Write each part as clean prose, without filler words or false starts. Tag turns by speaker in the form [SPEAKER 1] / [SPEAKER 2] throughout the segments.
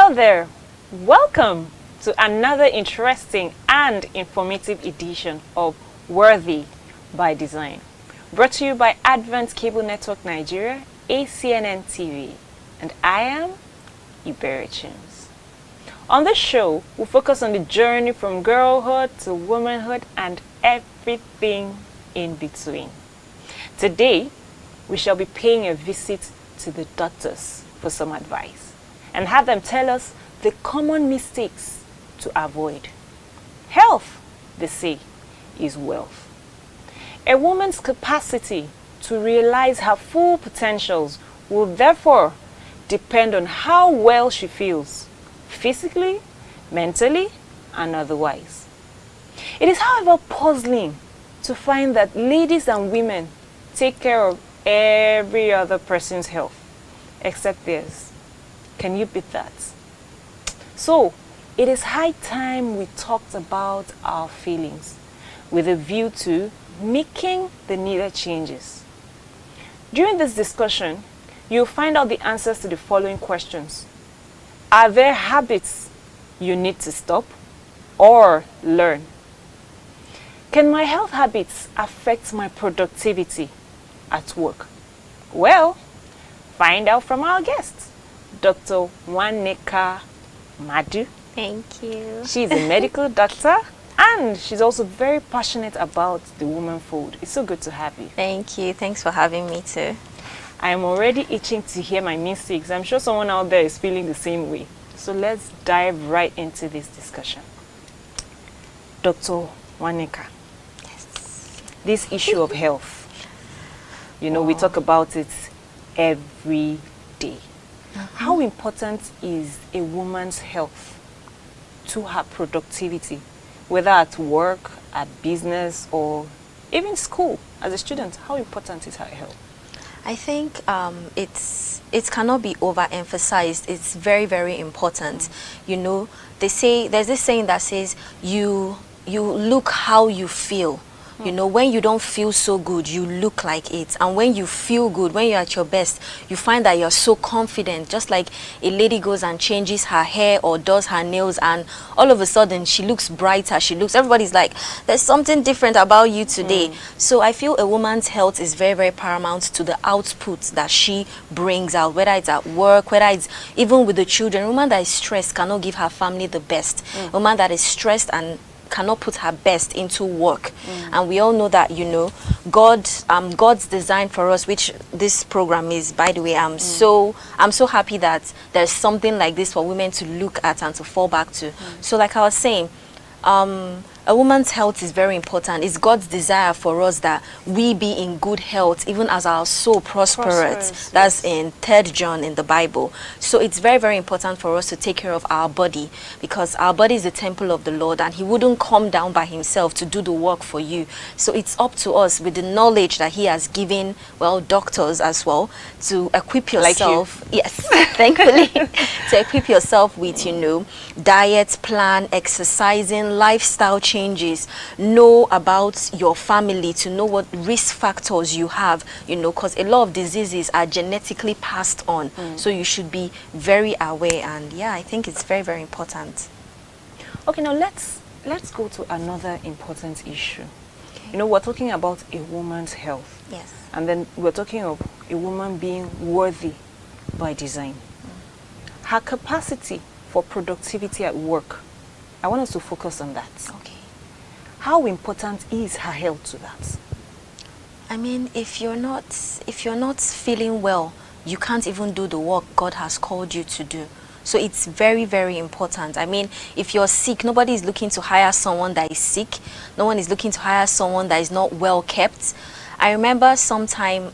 [SPEAKER 1] Hello there, welcome to another interesting and informative edition of Worthy by Design, brought to you by Advent Cable Network Nigeria, ACNNTV, and I am Iberichins. On this show, we focus on the journey from girlhood to womanhood and everything in between. Today, we shall be paying a visit to the doctors for some advice and have them tell us the common mistakes to avoid. Health, they say, is wealth. A woman's capacity to realize her full potentials will therefore depend on how well she feels, physically, mentally, and otherwise. It is, however, puzzling to find that ladies and women take care of every other person's health except theirs. Can you beat that? So, it is high time we talked about our feelings with a view to making the needed changes. During this discussion, you'll find out the answers to the following questions. Are there habits you need to stop or learn? Can my health habits affect my productivity at work? Well, find out from our guest, Dr. Nwaneka Madu.
[SPEAKER 2] Thank you.
[SPEAKER 1] She's a medical doctor and she's also very passionate about the womanfold. It's so good to have you.
[SPEAKER 2] Thank you. Thanks for having me too.
[SPEAKER 1] I'm already itching to hear my mistakes. I'm sure someone out there is feeling the same way. So let's dive right into this discussion. Dr. Nwaneka.
[SPEAKER 2] Yes.
[SPEAKER 1] This issue of health, we talk about it every day. How important is a woman's health to her productivity, whether at work, at business, or even school as a student? How important is her health?
[SPEAKER 2] I think it cannot be overemphasized. It's very, very important. They say there's this saying that says you look how you feel. When you don't feel so good, you look like it. And when you feel good, when you're at your best, you find that you're so confident. Just like a lady goes and changes her hair or does her nails and all of a sudden she looks brighter. Everybody's like, there's something different about you today. So I feel a woman's health is very, very paramount to the output that she brings out, whether it's at work, whether it's even with the children. A woman that is stressed cannot give her family the best. A woman that is stressed and cannot put her best into work. And we all know that God's design for us, which this program is, by the way. I'm so happy that there's something like this for women to look at and to fall back to. So like I was saying, a woman's health is very important. It's God's desire for us that we be in good health, even as our soul prospereth. That's in 3 John in the Bible. So it's very, very important for us to take care of our body, because our body is the temple of the Lord and he wouldn't come down by himself to do the work for you. So it's up to us, with the knowledge that he has given, doctors as well, to equip yourself.
[SPEAKER 1] Like you.
[SPEAKER 2] Yes, thankfully. To equip yourself with, diet plan, exercising, lifestyle changes, know about your family, to know what risk factors you have, because a lot of diseases are genetically passed on. So you should be very aware, and I think it's very, very important.
[SPEAKER 1] Okay, now let's go to another important issue. Okay. We're talking about a woman's health.
[SPEAKER 2] Yes.
[SPEAKER 1] And then we're talking of a woman being worthy by design. Her capacity for productivity at work. I want us to focus on that.
[SPEAKER 2] Okay.
[SPEAKER 1] How important is her health to that?
[SPEAKER 2] I mean, if you're not feeling well, you can't even do the work God has called you to do. So it's very, very important. I mean, if you're sick, nobody is looking to hire someone that is sick. No one is looking to hire someone that is not well kept. I remember sometime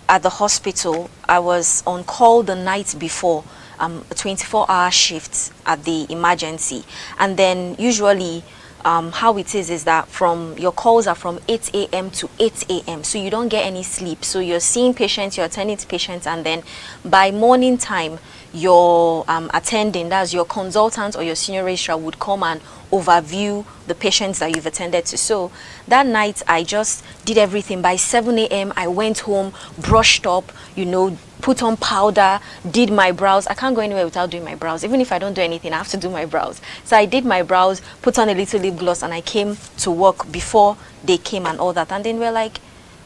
[SPEAKER 2] at the hospital, I was on call the night before, a 24-hour shift at the emergency. And then usually how it is that from your calls are from 8 a.m. to 8 a.m. So you don't get any sleep. So you're seeing patients, you're attending to patients, and then by morning time, your attending, that's your consultant or your senior registrar, would come and overview the patients that you've attended to. So that night I just did everything. By 7 a.m. I went home, brushed up, put on powder, did my brows. I can't go anywhere without doing my brows. Even if I don't do anything, I have to do my brows. So I did my brows, put on a little lip gloss, and I came to work before they came and all that. And then we're like,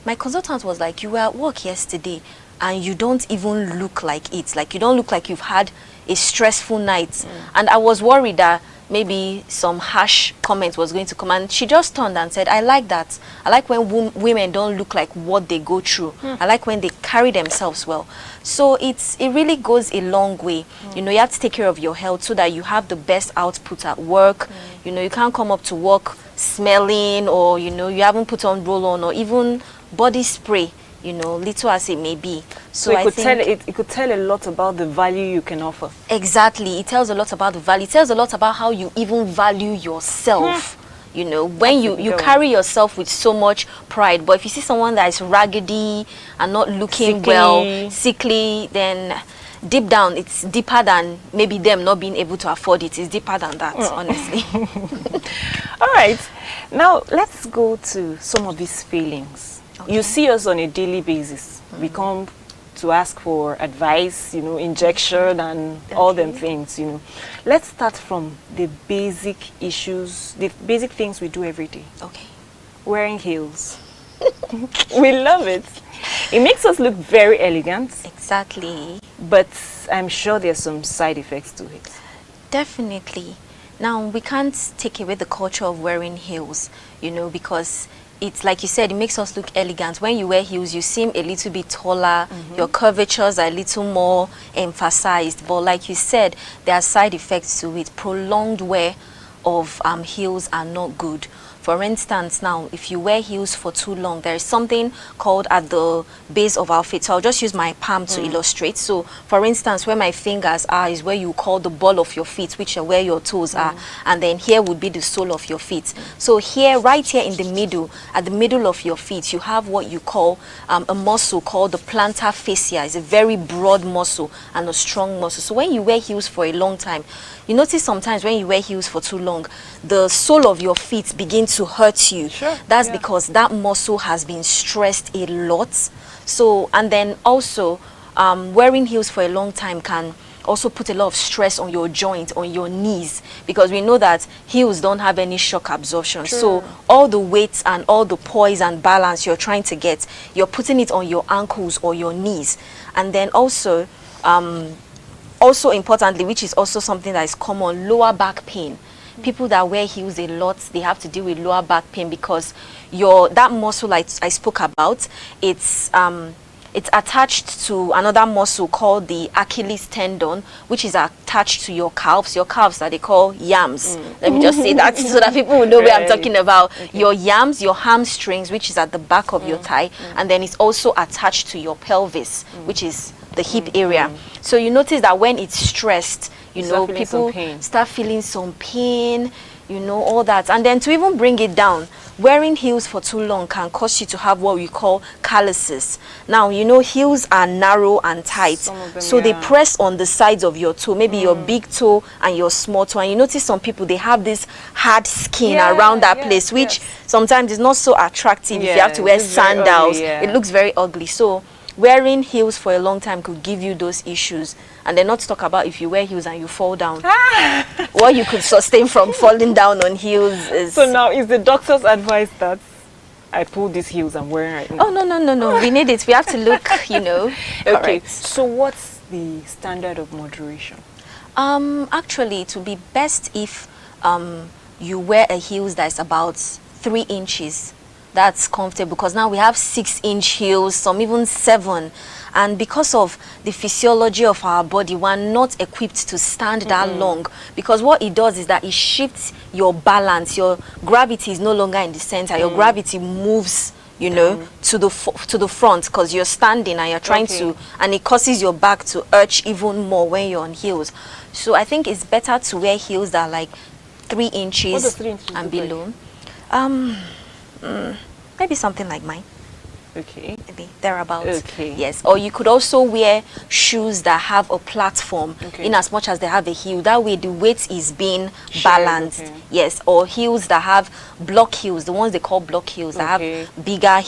[SPEAKER 2] my consultant was like, you were at work yesterday and you don't even look like it. Like, you don't look like you've had a stressful night. And I was worried that maybe some harsh comment was going to come, and she just turned and said, I like that. I like when women don't look like what they go through. I like when they carry themselves well. So it really goes a long way. You know, you have to take care of your health so that you have the best output at work. You know, you can't come up to work smelling, or you know, you haven't put on roll-on or even body spray, you know, little as it may be.
[SPEAKER 1] So it could tell a lot about the value you can offer. Exactly.
[SPEAKER 2] It tells a lot about the value. It tells a lot about how you even value yourself. You know, when you carry yourself with so much pride. But if you see someone that is raggedy and not looking well, sickly, then deep down, it's deeper than maybe them not being able to afford it. It's deeper than that, honestly.
[SPEAKER 1] All right. Now, let's go to some of these feelings. Okay. You see us on a daily basis. We come to ask for advice, you know, injection and all them things, you know. Let's start from the basic issues, the basic things we do every day.
[SPEAKER 2] Okay.
[SPEAKER 1] Wearing heels. We love it. It makes us look very elegant.
[SPEAKER 2] Exactly.
[SPEAKER 1] But I'm sure there's some side effects to it.
[SPEAKER 2] Definitely. Now, we can't take away the culture of wearing heels, you know, because it's like you said, it makes us look elegant. When you wear heels, you seem a little bit taller, your curvatures are a little more emphasized. But like you said, there are side effects to it. Prolonged wear of heels are not good. For instance, now, if you wear heels for too long, there is something called at the base of our feet. So I'll just use my palm to illustrate. So, for instance, where my fingers are is where you call the ball of your feet, which are where your toes are. And then here would be the sole of your feet. So here, right here in the middle, at the middle of your feet, you have what you call a muscle called the plantar fascia. It's a very broad muscle and a strong muscle. So when you wear heels for a long time, you notice sometimes when you wear heels for too long, the sole of your feet begin to hurt you. That's because that muscle has been stressed a lot. So, and then also wearing heels for a long time can also put a lot of stress on your joint, on your knees, because we know that heels don't have any shock absorption. So all the weights and all the poise and balance you're trying to get, you're putting it on your ankles or your knees. And then also importantly, which is also something that is common, lower back pain. People that wear heels a lot, they have to deal with lower back pain because that muscle I spoke about, it's attached to another muscle called the Achilles tendon, which is attached to your calves. Your calves that they call yams. Let me just say that so that people will know where I'm talking about. Your yams, your hamstrings, which is at the back of your thigh, and then it's also attached to your pelvis, which is the hip area. So you notice that when it's stressed, you know, people start feeling some pain, you know, all that. And then to even bring it down, wearing heels for too long can cause you to have what we call calluses. Now, you know, heels are narrow and tight, so they press on the sides of your toe, maybe your big toe and your small toe. And you notice some people, they have this hard skin around that place, which sometimes is not so attractive. If you have to wear sandals, it looks very ugly. So wearing heels for a long time could give you those issues. And then not to talk about if you wear heels and you fall down. What you could sustain from falling down on heels is...
[SPEAKER 1] So now, is the doctor's advice that I pull these heels I'm wearing right now?
[SPEAKER 2] Oh, no. We need it. We have to look, you know.
[SPEAKER 1] Okay, so what's the standard of moderation?
[SPEAKER 2] Actually, it would be best if you wear a heels that's about 3 inches. That's comfortable, because now we have 6-inch heels, some even 7, and because of the physiology of our body, we're not equipped to stand that long, because what it does is that it shifts your balance. Your gravity is no longer in the center. Your gravity moves, you know, to the front, because you're standing and you're trying to, and it causes your back to arch even more when you're on heels. So I think it's better to wear heels that are like 3 inches,
[SPEAKER 1] what does 3 inches
[SPEAKER 2] and below. Maybe something like mine.
[SPEAKER 1] Okay.
[SPEAKER 2] maybe thereabouts.
[SPEAKER 1] Okay.
[SPEAKER 2] Yes. Or you could also wear shoes that have a platform,
[SPEAKER 1] Okay.
[SPEAKER 2] in as much as they have a heel. That way the weight is being
[SPEAKER 1] Shared,
[SPEAKER 2] balanced.
[SPEAKER 1] okay.
[SPEAKER 2] Yes. Or heels that have block heels, the ones they call block heels, that
[SPEAKER 1] Okay.
[SPEAKER 2] have bigger,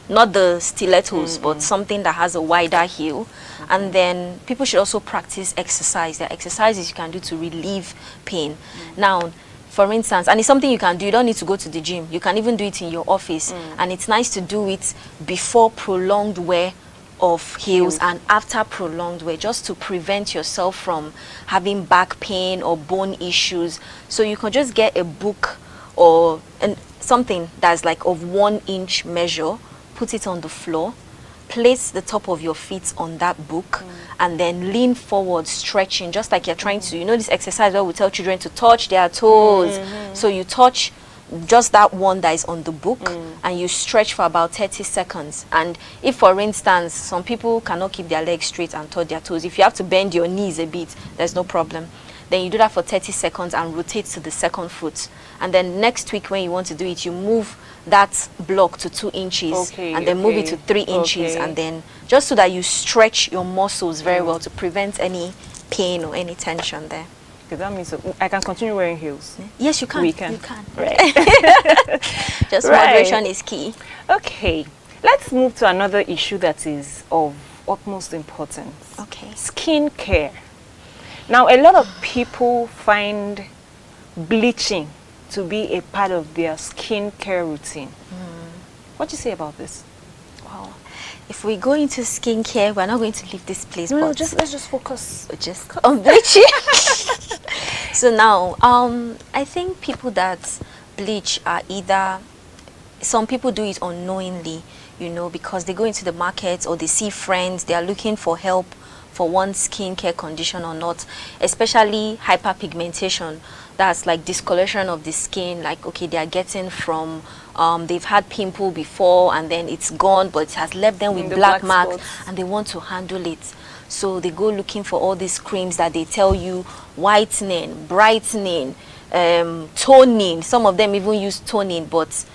[SPEAKER 2] not the stilettos, but something that has a wider heel. And then people should also practice exercise. There are exercises you can do to relieve pain. Now, for instance, and it's something you can do, you don't need to go to the gym. You can even do it in your office. And it's nice to do it before prolonged wear of heels and after prolonged wear, just to prevent yourself from having back pain or bone issues. So you can just get a book or something that's like of 1 inch measure, put it on the floor, place the top of your feet on that book, and then lean forward, stretching, just like you're trying to, you know, this exercise where we tell children to touch their toes. So you touch just that one that is on the book, and you stretch for about 30 seconds. And if, for instance, some people cannot keep their legs straight and touch their toes, if you have to bend your knees a bit, there's no problem. Then you do that for 30 seconds and rotate to the second foot. And then next week when you want to do it, you move that block to 2 inches, and then move it to 3 inches, and then just so that you stretch your muscles very well to prevent any pain or any tension there.
[SPEAKER 1] Okay, that means I can continue wearing heels.
[SPEAKER 2] Yes, you can.
[SPEAKER 1] We can.
[SPEAKER 2] You can.
[SPEAKER 1] Right.
[SPEAKER 2] Just
[SPEAKER 1] Right.
[SPEAKER 2] moderation is key.
[SPEAKER 1] Okay. Let's move to another issue that is of utmost importance.
[SPEAKER 2] Okay.
[SPEAKER 1] Skin care. Now, a lot of people find bleaching to be a part of their skin care routine. What do you say about this?
[SPEAKER 2] Wow. If we go into skincare, we're not going to leave this place.
[SPEAKER 1] No,
[SPEAKER 2] but
[SPEAKER 1] let's just focus.
[SPEAKER 2] just on bleaching. So now, I think people that bleach are either, some people do it unknowingly, you know, because they go into the market or they see friends, they are looking for help for one skincare condition or not, especially hyperpigmentation. That's like discoloration of the skin, like, okay, they are getting from, they've had pimple before and then it's gone, but it has left them with black marks, and they want to handle it. So they go looking for all these creams that they tell you whitening, brightening, toning. Some of them even use toning, but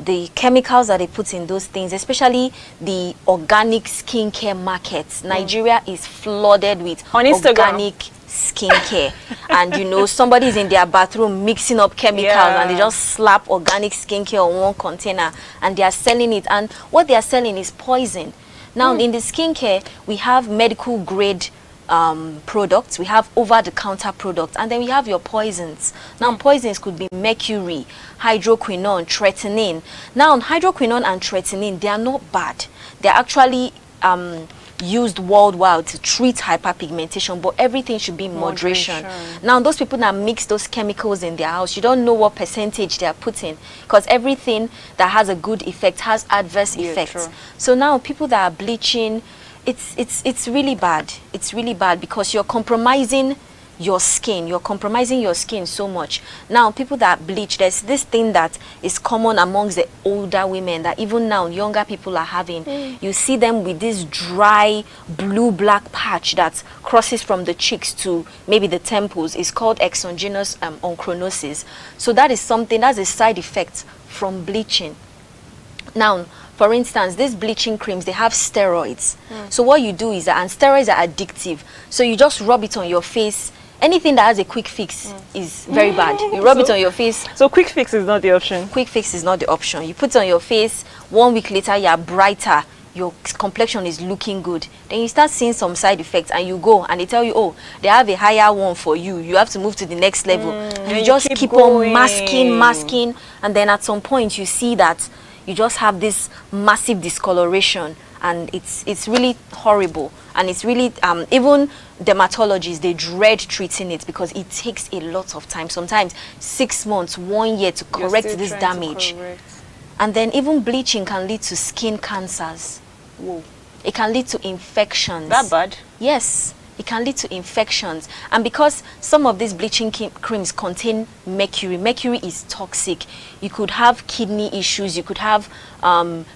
[SPEAKER 2] the chemicals that they put in those things, especially the organic skincare markets, Nigeria is flooded with organic skincare. And you know, somebody's in their bathroom mixing up chemicals, and they just slap organic skincare on one container and they are selling it, and what they are selling is poison. Now in the skincare, we have medical grade products, we have over-the-counter products, and then we have your poisons. Now poisons could be mercury, hydroquinone, tretinoin. Now hydroquinone and tretinoin, they are not bad. They're actually used worldwide to treat hyperpigmentation, but everything should be in moderation. Now those people that mix those chemicals in their house, you don't know what percentage they are putting, because everything that has a good effect has adverse effects. So now people that are bleaching, it's really bad. It's really bad because you're compromising your skin. You're compromising your skin so much. Now people that bleach, there's this thing that is common amongst the older women that even now younger people are having. You see them with this dry blue-black patch that crosses from the cheeks to maybe the temples. It's called exogenous onchronosis. So that is something, that's a side effect from bleaching. Now, for instance, these bleaching creams, they have steroids. So what you do is that, and steroids are addictive, so you just rub it on your face. Anything that has a quick fix is very bad. You rub it on your face.
[SPEAKER 1] So quick fix is not the option?
[SPEAKER 2] Quick fix is not the option. You put it on your face, 1 week later you are brighter, your complexion is looking good. Then you start seeing some side effects and you go and they tell you, oh, they have a higher one for you. You have to move to the next level. And you just keep on masking, and then at some point you see that you just have this massive discoloration, and it's really horrible. And it's really, even dermatologists, they dread treating it because it takes a lot of time, sometimes 6 months, 1 year to correct this damage. And then even bleaching can lead to skin cancers.
[SPEAKER 1] Whoa.
[SPEAKER 2] It can lead to infections.
[SPEAKER 1] That bad?
[SPEAKER 2] Yes. It can lead to infections. And because some of these bleaching creams contain mercury, mercury is toxic. You could have kidney issues, you could have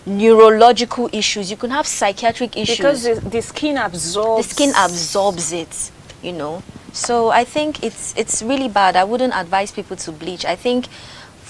[SPEAKER 2] neurological issues, you could have psychiatric issues.
[SPEAKER 1] Because the skin absorbs.
[SPEAKER 2] The skin absorbs it, you know. So I think it's really bad. I wouldn't advise people to bleach. I think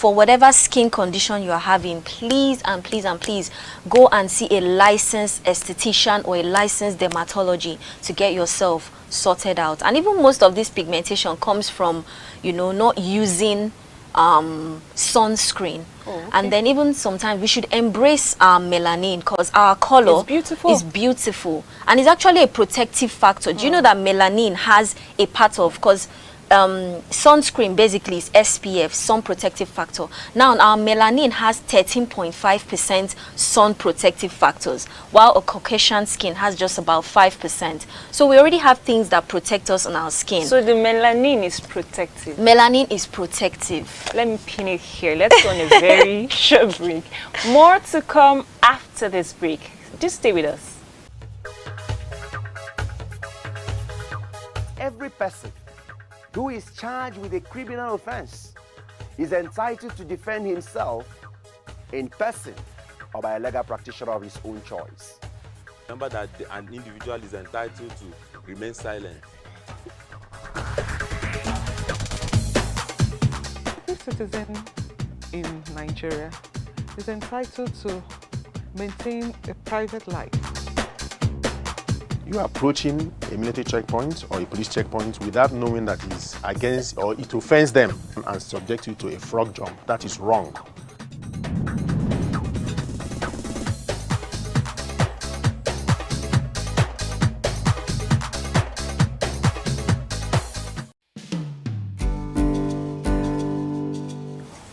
[SPEAKER 2] for whatever skin condition you are having, please and please and please go and see a licensed esthetician or a licensed dermatology to get yourself sorted out. And even most of this pigmentation comes from, you know, not using sunscreen. And then even sometimes we should embrace our melanin, because our color is beautiful and it's actually a protective factor. Do you know that melanin has a part of, because sunscreen basically is SPF, sun protective factor. Now our melanin has 13.5% sun protective factors, while a Caucasian skin has just about 5%. So we already have things that protect us on our skin.
[SPEAKER 1] So the melanin is protective.
[SPEAKER 2] Melanin is protective.
[SPEAKER 1] Let me pin it here. Let's go on a very short break. More to come after this break. Just stay with us.
[SPEAKER 3] Every person who is charged with a criminal offense is entitled to defend himself in person or by a legal practitioner of his own choice.
[SPEAKER 4] Remember that an individual is entitled to remain silent.
[SPEAKER 5] Every citizen in Nigeria is entitled to maintain a private life.
[SPEAKER 6] You are approaching a military checkpoint or a police checkpoint without knowing that it's against or it offends them and subject you to a frog jump. That is wrong.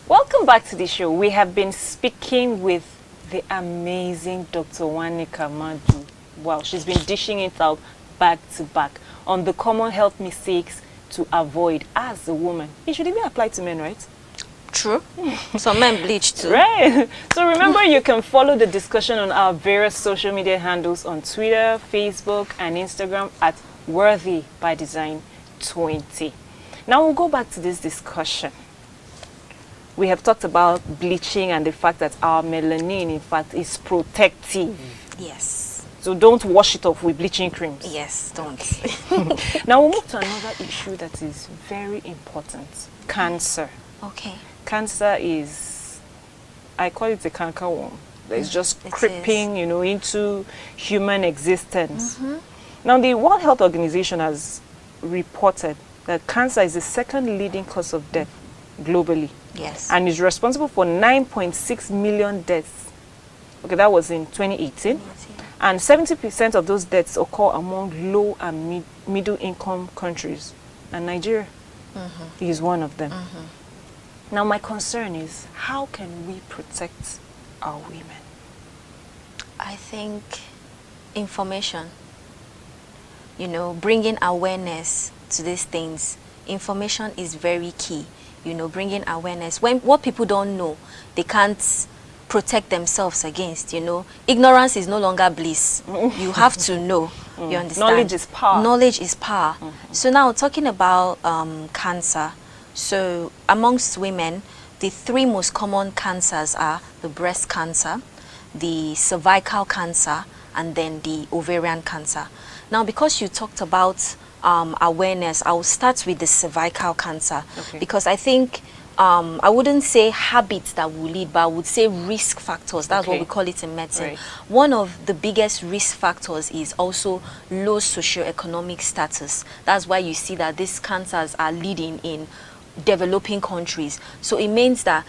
[SPEAKER 1] Welcome back to the show. We have been speaking with the amazing Dr. Wanika Madu. Wow, she's been dishing it out back to back on the common health mistakes to avoid as a woman. It should even apply to men, right?
[SPEAKER 2] True. Some men bleach too.
[SPEAKER 1] Right. So remember, you can follow the discussion on our various social media handles on Twitter, Facebook, and Instagram at Worthy by Design 20. Now we'll go back to this discussion. We have talked about bleaching and the fact that our melanin, in fact, is protective.
[SPEAKER 2] Yes.
[SPEAKER 1] So don't wash it off with bleaching creams.
[SPEAKER 2] Yes, don't.
[SPEAKER 1] Now we'll move to another issue that is very important. Cancer.
[SPEAKER 2] Okay.
[SPEAKER 1] Cancer is, I call it a canker worm. It's just creeping, you know, into human existence. Now the World Health Organization has reported that cancer is the second leading cause of death globally.
[SPEAKER 2] Yes.
[SPEAKER 1] And is responsible for 9.6 million deaths. Okay, that was in 2018. And 70% of those deaths occur among low and middle income countries. And Nigeria is one of them. Now my concern is, how can we protect our women?
[SPEAKER 2] I think information, you know, bringing awareness to these things. Information is very key, you know, bringing awareness. When what people don't know, they can't protect themselves against, you know. Ignorance is no longer bliss. You have to know. You understand?
[SPEAKER 1] Knowledge is power.
[SPEAKER 2] Knowledge is power. So now talking about cancer. So amongst women, the three most common cancers are the breast cancer, the cervical cancer, and then the ovarian cancer. Now, because you talked about awareness, I will start with the cervical cancer, because I think I wouldn't say habits that will lead, but I would say risk factors. That's what we call it in medicine. One of the biggest risk factors is also low socioeconomic status. That's why you see that these cancers are leading in developing countries. So it means that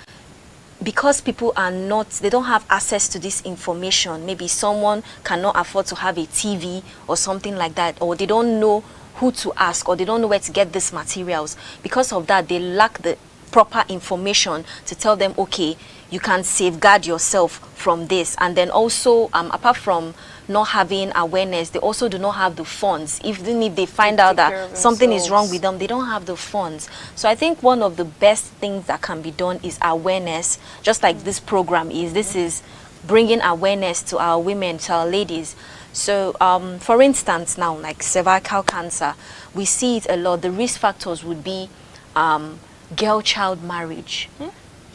[SPEAKER 2] because people are not, they don't have access to this information, maybe someone cannot afford to have a TV or something like that, or they don't know who to ask, or they don't know where to get these materials. Because of that, they lack the proper information to tell them, okay, you can safeguard yourself from this. And then also, apart from not having awareness, they also do not have the funds. Even if they find out that something is wrong with them, they don't have the funds. So I think one of the best things that can be done is awareness, just like this program is. This is bringing awareness to our women, to our ladies. So for instance now, like cervical cancer, we see it a lot. The risk factors would be girl-child marriage.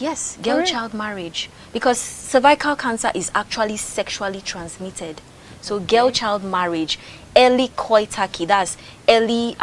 [SPEAKER 2] Yes, girl-child marriage, because cervical cancer is actually sexually transmitted. So girl-child marriage, early coitus, that's early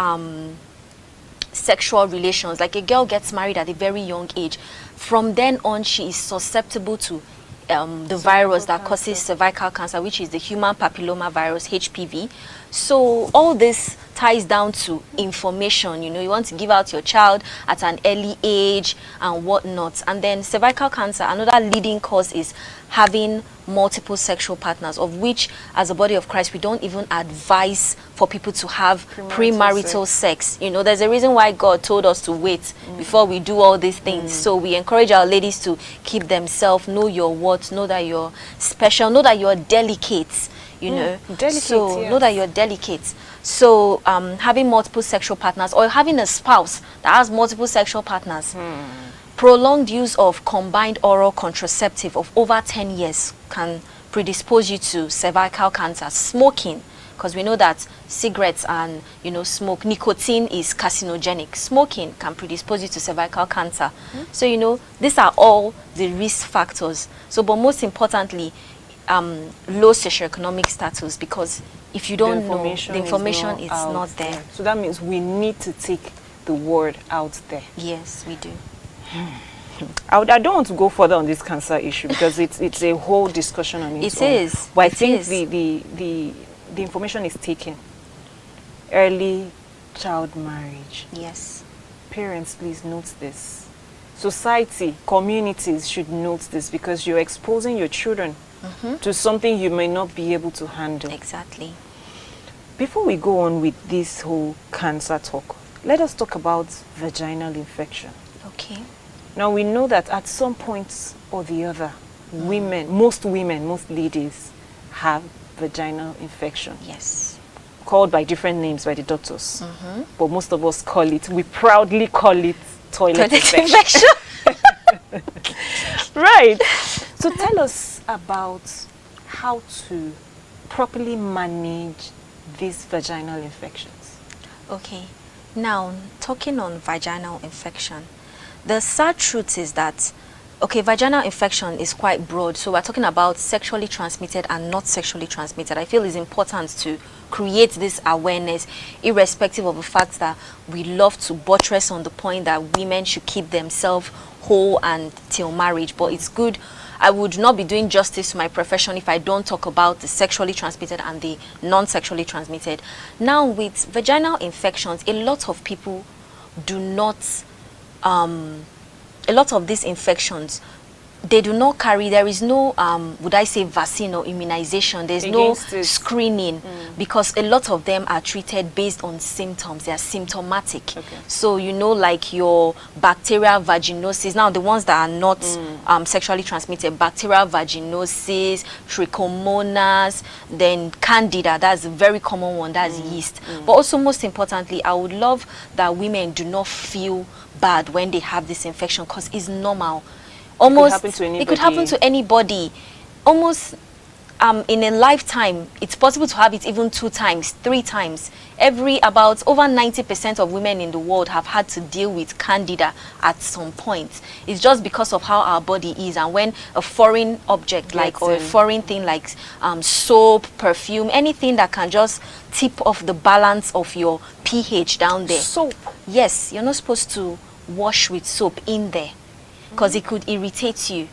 [SPEAKER 2] sexual relations, like a girl gets married at a very young age, from then on she is susceptible to the virus that causes cervical cancer, which is the human papilloma virus, HPV. So all this ties down to information. You know, you want to give out your child at an early age and whatnot. And then cervical cancer, another leading cause is having multiple sexual partners, of which as a body of Christ we don't even advise for people to have premarital sex. You know, there's a reason why God told us to wait before we do all these things. So we encourage our ladies to keep themselves, know your worth, know that you're special, know that you're delicate, you know.
[SPEAKER 1] Delicate,
[SPEAKER 2] so
[SPEAKER 1] yes.
[SPEAKER 2] know that you're delicate. So having multiple sexual partners, or having a spouse that has multiple sexual partners, prolonged use of combined oral contraceptive of over 10 years can predispose you to cervical cancer. Smoking, because we know that cigarettes and, you know, smoke, nicotine is carcinogenic. Smoking can predispose you to cervical cancer. So, you know, these are all the risk factors. So, but most importantly, low socioeconomic status, because if you don't know, the information is not there.
[SPEAKER 1] So that means we need to take the word out there.
[SPEAKER 2] Yes, we do.
[SPEAKER 1] I don't want to go further on this cancer issue because it's a whole discussion on its own.
[SPEAKER 2] It is.
[SPEAKER 1] But I think the information is taken. Early child marriage.
[SPEAKER 2] Yes.
[SPEAKER 1] Parents, please note this. Society, communities should note this, because you're exposing your children to something you may not be able to handle.
[SPEAKER 2] Exactly.
[SPEAKER 1] Before we go on with this whole cancer talk, let us talk about vaginal infection.
[SPEAKER 2] Okay.
[SPEAKER 1] Now we know that at some point or the other, most ladies have vaginal infection.
[SPEAKER 2] Yes.
[SPEAKER 1] Called by different names by the doctors. But most of us we proudly call it toilet infection. Right. So tell us about how to properly manage these vaginal infections.
[SPEAKER 2] Okay. Now, talking on vaginal infection, the sad truth is that, okay, vaginal infection is quite broad. So we're talking about sexually transmitted and not sexually transmitted. I feel it's important to create this awareness, irrespective of the fact that we love to buttress on the point that women should keep themselves whole and till marriage. But it's good. I would not be doing justice to my profession if I don't talk about the sexually transmitted and the non-sexually transmitted. Now, with vaginal infections, a lot of people do not, a lot of these infections, they do not carry, there is no, would I say, vaccine or immunization. There's no screening, because a lot of them are treated based on symptoms. They are symptomatic. Okay. So, you know, like your bacterial vaginosis, now the ones that are not sexually transmitted, bacterial vaginosis, trichomonas, then candida, that's a very common one, that's yeast. But also, most importantly, I would love that women do not feel bad when they have this infection, because it's normal. Almost, it could happen to anybody. Almost in a lifetime, it's possible to have it even 2 times, 3 times. About over 90% of women in the world have had to deal with candida at some point. It's just because of how our body is, and when a foreign object or a foreign thing like soap, perfume, anything that can just tip off the balance of your pH down there.
[SPEAKER 1] Soap?
[SPEAKER 2] Yes, you're not supposed to wash with soap in there, because it could irritate you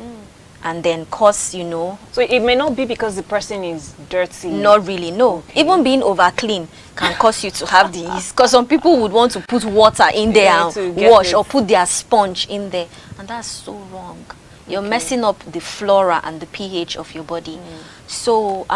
[SPEAKER 2] and then cause, you know.
[SPEAKER 1] So it may not be because the person is dirty.
[SPEAKER 2] Not really, no. Okay. Even being over clean can cause you to have these, because some people would want to put water in there and wash, or put their sponge in there, and that's so wrong. You're messing up the flora and the pH of your body. So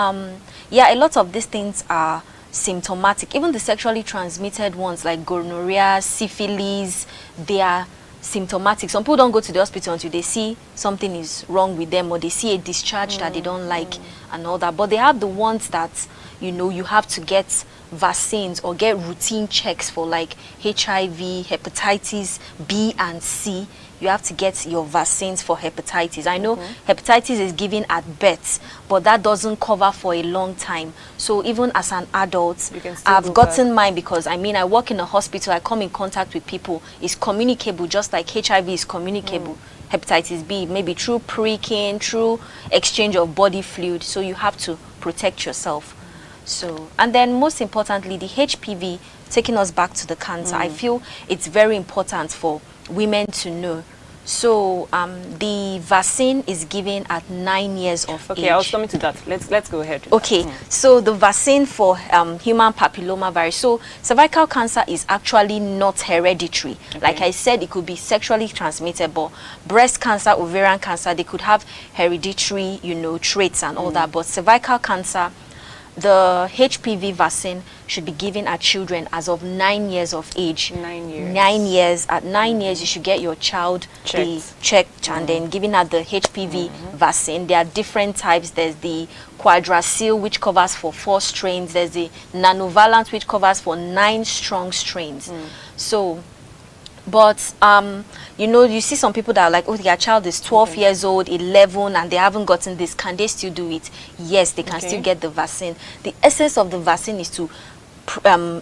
[SPEAKER 2] yeah, a lot of these things are symptomatic. Even the sexually transmitted ones like gonorrhea, syphilis, they are symptomatic. Some people don't go to the hospital until they see something is wrong with them, or they see a discharge that they don't like and all that. But they have the ones that, you know, you have to get vaccines or get routine checks for, like HIV, hepatitis B and C. You have to get your vaccines for hepatitis. I know hepatitis is given at birth, but that doesn't cover for a long time. So even as an adult, I've gotten mine, because I mean, I work in a hospital, I come in contact with people. It's communicable, just like HIV is communicable. Hepatitis B, maybe through pricking, through exchange of body fluid. So you have to protect yourself. So, and then most importantly, the HPV taking us back to the cancer, I feel it's very important for women to know. So the vaccine is given at 9 years of age.
[SPEAKER 1] Okay, I was coming to that. Let's go ahead.
[SPEAKER 2] Okay, so the vaccine for human papilloma virus. So cervical cancer is actually not hereditary.
[SPEAKER 1] Okay.
[SPEAKER 2] Like I said, it could be sexually transmitted, but breast cancer, ovarian cancer, they could have hereditary, you know, traits and all that. But cervical cancer, the HPV vaccine should be given at children as of 9 years of age.
[SPEAKER 1] 9 years.
[SPEAKER 2] 9 years. At 9 years, you should get your child checked and then given at the HPV vaccine. There are different types. There's the quadracil, which covers for 4 strains. There's the nanovalent, which covers for 9 strong strains. So, but you know, you see some people that are like, oh, their child is 12 years old, 11, and they haven't gotten this. Can they still do it? Yes, they can still get the vaccine. The essence of the vaccine is to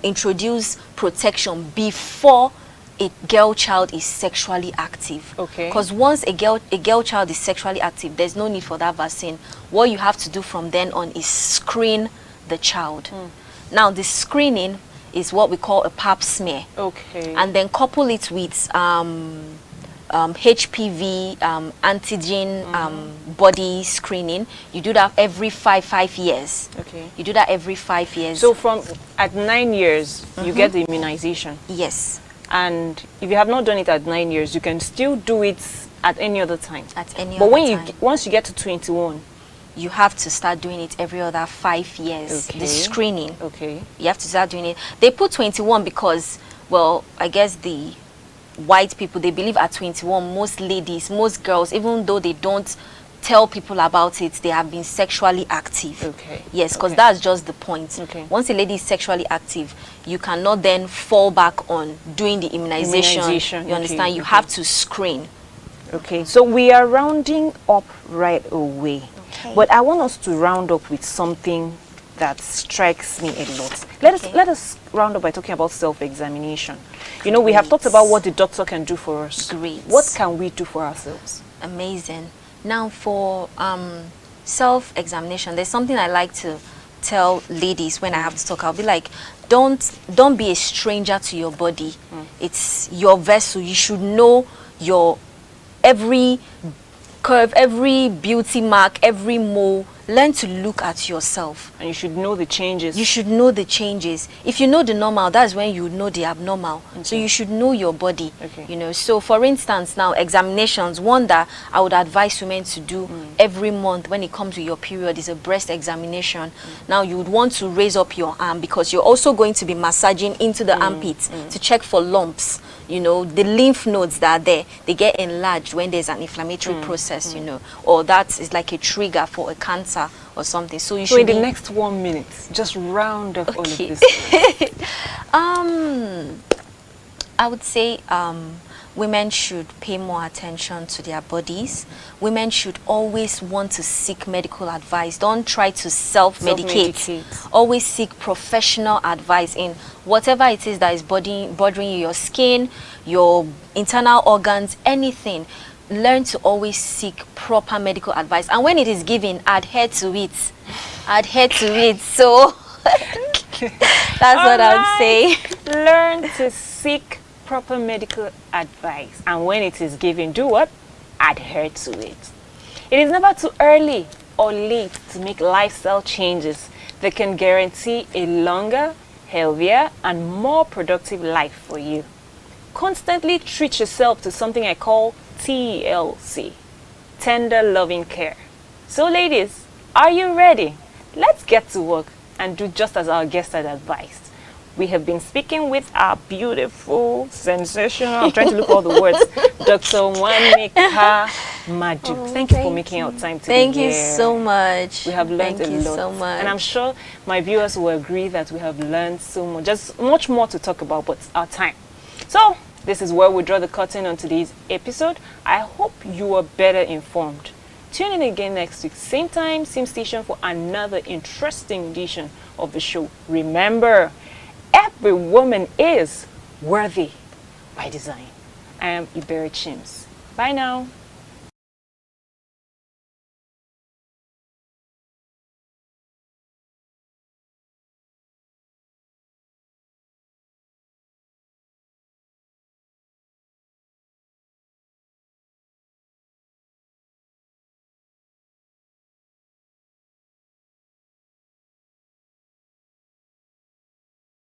[SPEAKER 2] introduce protection before a girl child is sexually active.
[SPEAKER 1] Okay.
[SPEAKER 2] Because once a girl child is sexually active, there's no need for that vaccine. What you have to do from then on is screen the child. Now, the screening is what we call a pap smear.
[SPEAKER 1] Okay.
[SPEAKER 2] And then couple it with HPV antigen body screening. You do that every five years.
[SPEAKER 1] Okay.
[SPEAKER 2] You do that every 5 years.
[SPEAKER 1] So from at 9 years, you get the immunization.
[SPEAKER 2] Yes,
[SPEAKER 1] And if you have not done it at 9 years, you can still do it at any other time.
[SPEAKER 2] at any
[SPEAKER 1] But
[SPEAKER 2] other
[SPEAKER 1] when
[SPEAKER 2] time.
[SPEAKER 1] once you get to 21,
[SPEAKER 2] You have to start doing it every other 5 years.
[SPEAKER 1] Okay.
[SPEAKER 2] The screening.
[SPEAKER 1] okay.
[SPEAKER 2] You have to start doing it. They put 21 because, well, I guess the white people, they believe at 21, most ladies, most girls, even though they don't tell people about it, they have been sexually active.
[SPEAKER 1] Okay.
[SPEAKER 2] Yes, because
[SPEAKER 1] Okay.
[SPEAKER 2] that's just the point.
[SPEAKER 1] Okay.
[SPEAKER 2] Once a lady is sexually active, you cannot then fall back on doing the immunization.
[SPEAKER 1] Immunization,
[SPEAKER 2] You
[SPEAKER 1] okay,
[SPEAKER 2] understand? You
[SPEAKER 1] okay.
[SPEAKER 2] have to screen.
[SPEAKER 1] Okay, so we are rounding up right away.
[SPEAKER 2] Okay.
[SPEAKER 1] But I want us to round up with something that strikes me a lot. Let us round up by talking about self-examination. You know, we have talked about what the doctor can do for us.
[SPEAKER 2] Great.
[SPEAKER 1] What can we do for ourselves?
[SPEAKER 2] Amazing. Now for self-examination, there's something I like to tell ladies when I have to talk. I'll be like, don't be a stranger to your body. It's your vessel. You should know your every curve, every beauty mark, every mole. Learn to look at yourself.
[SPEAKER 1] And you should know the changes.
[SPEAKER 2] You should know the changes. If you know the normal, that's when you know the abnormal. So you should know your body.
[SPEAKER 1] Okay.
[SPEAKER 2] You know, so for instance, now examinations, one that I would advise women to do every month when it comes to your period is a breast examination. Now you would want to raise up your arm because you're also going to be massaging into the armpits to check for lumps. You know, the lymph nodes that are there, they get enlarged when there's an inflammatory process, you know, or that is like a trigger for a cancer or something. So you
[SPEAKER 1] So
[SPEAKER 2] should
[SPEAKER 1] in the
[SPEAKER 2] be-
[SPEAKER 1] next 1 minute, just round up all of
[SPEAKER 2] Okay.
[SPEAKER 1] this.
[SPEAKER 2] I would say women should pay more attention to their bodies. Women should always want to seek medical advice. Don't try to self-medicate.
[SPEAKER 1] Self-medicate.
[SPEAKER 2] Always seek professional advice in whatever it is that is bothering you, your skin, your internal organs, anything. Learn to always seek proper medical advice. And when it is given, adhere to it. Adhere to it. So that's what I would say.
[SPEAKER 1] Learn to seek proper medical advice. And when it is given, do what? Adhere to it. It is never too early or late to make lifestyle changes that can guarantee a longer, healthier, and more productive life for you. Constantly treat yourself to something I call TLC, tender loving care. So ladies, are you ready? Let's get to work and do just as our guest had advised. We have been speaking with our beautiful, sensational, I'm trying to look all the words, Dr. Wanika Madu. Thank you for making our time today.
[SPEAKER 2] Thank you so much.
[SPEAKER 1] We have learned
[SPEAKER 2] Thank
[SPEAKER 1] a
[SPEAKER 2] you
[SPEAKER 1] lot.
[SPEAKER 2] so much.
[SPEAKER 1] And I'm sure my viewers will agree that we have learned so much. Just much more to talk about, but our time. So, this is where we draw the curtain on today's episode. I hope you are better informed. Tune in again next week, same time, same station for another interesting edition of the show. Remember, every woman is worthy by design. I am Iberi Chims. Bye now.